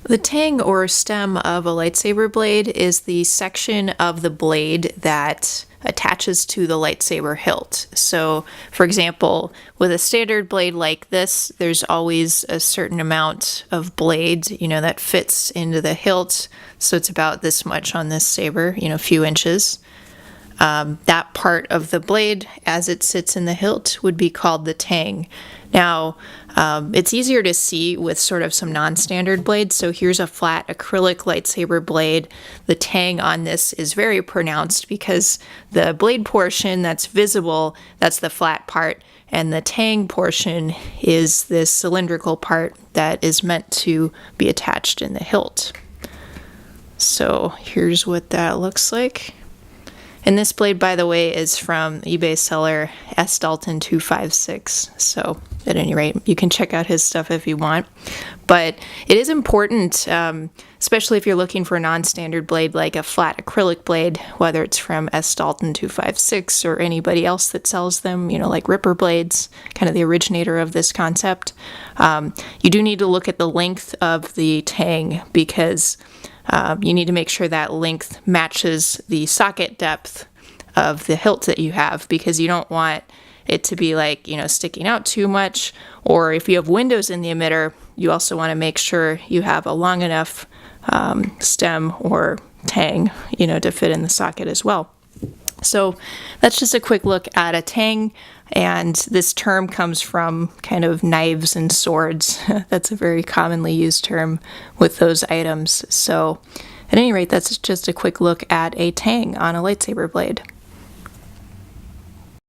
The tang or stem of a lightsaber blade is the section of the blade that attaches to the lightsaber hilt. So, for example, with a standard blade like this, there's always a certain amount of blade, that fits into the hilt. So it's about this much on this saber, a few inches. That part of the blade, as it sits in the hilt, would be called the tang. Now, it's easier to see with sort of some non-standard blades. So here's a flat acrylic lightsaber blade. The tang on this is very pronounced because the blade portion that's visible, that's the flat part, and the tang portion is this cylindrical part that is meant to be attached in the hilt. So here's what that looks like. And this blade, by the way, is from eBay seller S. Dalton 256. So at any rate, you can check out his stuff if you want. But it is important, especially if you're looking for a non-standard blade like a flat acrylic blade, whether it's from S. Dalton 256 or anybody else that sells them, like Ripper Blades, kind of the originator of this concept. You do need to look at the length of the tang because you need to make sure that length matches the socket depth of the hilt that you have, because you don't want it to be sticking out too much. Or if you have windows in the emitter, you also want to make sure you have a long enough stem or tang, to fit in the socket as well. So that's just a quick look at a tang. And this term comes from kind of knives and swords. That's a very commonly used term with those items. So at any rate, that's just a quick look at a tang on a lightsaber blade.